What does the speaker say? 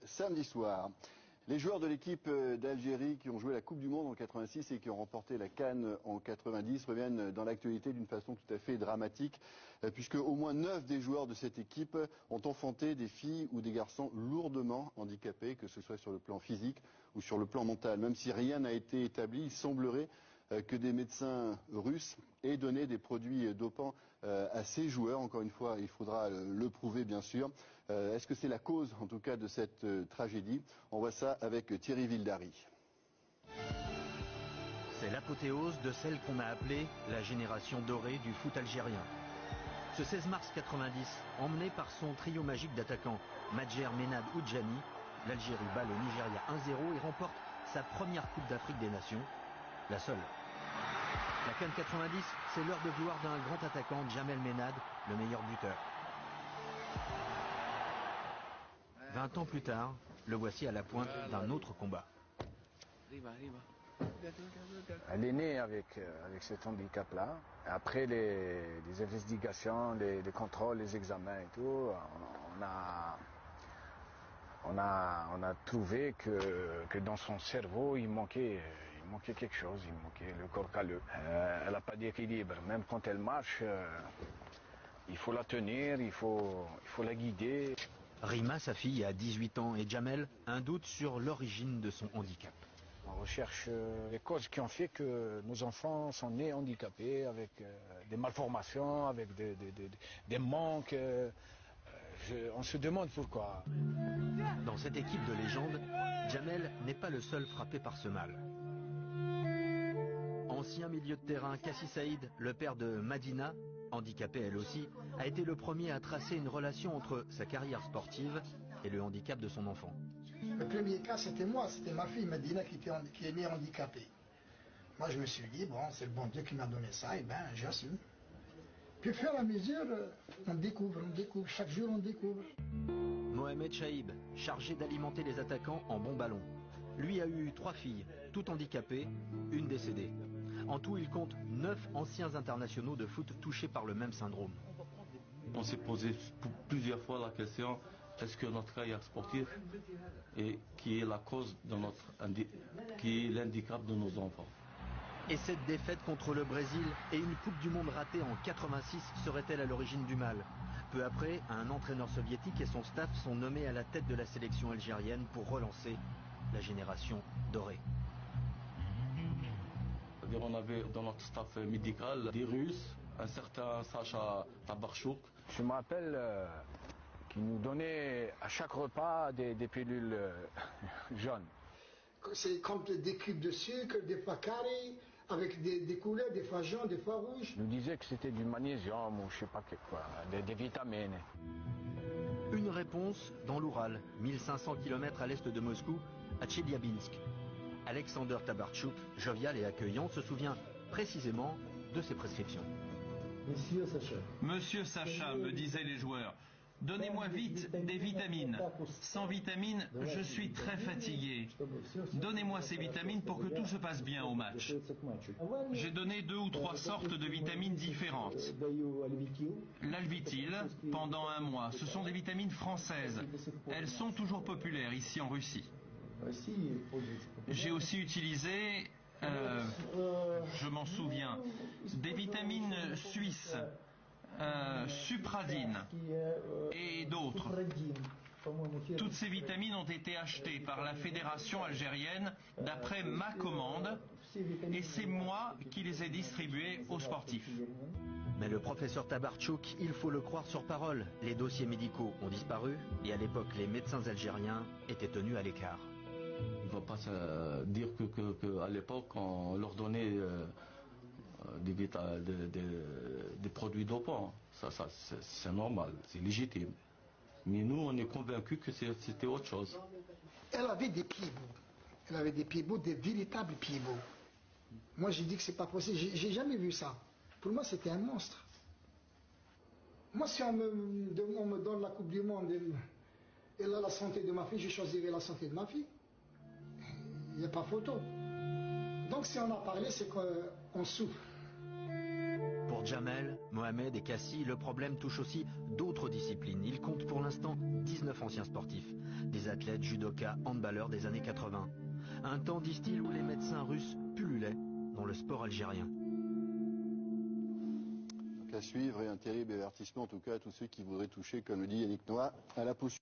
samedi soir. Les joueurs de l'équipe d'Algérie qui ont joué la Coupe du Monde en 86 et qui ont remporté la CAN en 90 reviennent dans l'actualité d'une façon tout à fait dramatique, puisque au moins 9 des joueurs de cette équipe ont enfanté des filles ou des garçons lourdement handicapés, que ce soit sur le plan physique ou sur le plan mental. Même si rien n'a été établi, il semblerait que des médecins russes aient donné des produits dopants à ces joueurs. Encore une fois, il faudra le prouver, bien sûr. Est-ce que c'est la cause, en tout cas, de cette tragédie? On voit ça avec Thierry Vildary. C'est l'apothéose de celle qu'on a appelée la génération dorée du foot algérien. Ce 16 mars 90, emmené par son trio magique d'attaquants, Madjer, Menad, Oudjani, l'Algérie bat le Nigeria 1-0 et remporte sa première Coupe d'Afrique des Nations, la seule. La CAN 90, c'est l'heure de gloire d'un grand attaquant, Djamel Menad, le meilleur buteur. 20 ans plus tard, le voici à la pointe d'un autre combat. Elle est née avec cet handicap-là. Après les investigations, les contrôles, les examens et tout, on a trouvé que dans son cerveau, il manquait quelque chose, il manquait le corps calleux. Elle n'a pas d'équilibre, même quand elle marche, il faut la tenir, il faut la guider. Rima, sa fille, a 18 ans et Djamel, un doute sur l'origine de son handicap. On recherche les causes qui ont fait que nos enfants sont nés handicapés, avec des malformations, avec des manques. On se demande pourquoi. Dans cette équipe de légende, Djamel n'est pas le seul frappé par ce mal. Ancien milieu de terrain, Kassi Saïd, le père de Madina, handicapée elle aussi, a été le premier à tracer une relation entre sa carrière sportive et le handicap de son enfant. Le premier cas, c'était moi, c'était ma fille Madina qui est née handicapée. Moi, je me suis dit, bon, c'est le bon Dieu qui m'a donné ça, et ben, j'assume. Puis, au fur et à mesure, on découvre, chaque jour on découvre. Mohamed Chaïb, chargé d'alimenter les attaquants en bons ballons. Lui a eu 3 filles, toutes handicapées, une décédée. En tout, il compte 9 anciens internationaux de foot touchés par le même syndrome. On s'est posé plusieurs fois la question, est-ce que notre carrière sportive et qui est la cause de qui est l'handicap de nos enfants? Et cette défaite contre le Brésil et une Coupe du Monde ratée en 86 serait-elle à l'origine du mal? Peu après, un entraîneur soviétique et son staff sont nommés à la tête de la sélection algérienne pour relancer la génération dorée. On avait dans notre staff médical des Russes, un certain Sacha Tabarchouk. Je me rappelle qu'il nous donnait à chaque repas des pilules jaunes. C'est comme des cubes de sucre, des fois carrés, avec des couleurs, des fois jaunes, des fois rouges. Il nous disait que c'était du magnésium ou je sais pas quoi, des vitamines. Une réponse dans l'Oural, 1500 km à l'est de Moscou, à Tcheliabinsk. Alexander Tabarchouk, jovial et accueillant, se souvient précisément de ses prescriptions. Monsieur Sacha, me disaient les joueurs, donnez-moi vite des vitamines. Sans vitamines, je suis très fatigué. Donnez-moi ces vitamines pour que tout se passe bien au match. J'ai donné 2 ou 3 sortes de vitamines différentes. L'Alvitil, pendant 1 mois, ce sont des vitamines françaises. Elles sont toujours populaires ici en Russie. J'ai aussi utilisé, je m'en souviens, des vitamines suisses, Supradine et d'autres. Toutes ces vitamines ont été achetées par la fédération algérienne d'après ma commande et c'est moi qui les ai distribuées aux sportifs. Mais le professeur Tabarchouk, il faut le croire sur parole, les dossiers médicaux ont disparu et à l'époque les médecins algériens étaient tenus à l'écart. Il ne va pas dire qu'à l'époque on leur donnait des produits dopants. Ça c'est normal, c'est légitime. Mais nous, on est convaincus que c'était autre chose. Elle avait des pieds-beaux. Elle avait des pieds-beaux, des véritables pieds-beaux. Moi, j'ai dit que c'est pas possible. J'ai jamais vu ça. Pour moi, c'était un monstre. Moi, si on me donne la Coupe du Monde et là, la santé de ma fille, je choisirais la santé de ma fille. Il n'y a pas photo. Donc, si on a parlé, c'est qu'on souffre. Pour Djamel, Mohamed et Kassi, le problème touche aussi d'autres disciplines. Il compte pour l'instant 19 anciens sportifs. Des athlètes, judokas, handballeurs des années 80. Un temps, disent-ils, où les médecins russes pullulaient dans le sport algérien. Donc à suivre, et un terrible avertissement en tout cas à tous ceux qui voudraient toucher, comme le dit Yannick Noah, à la potion.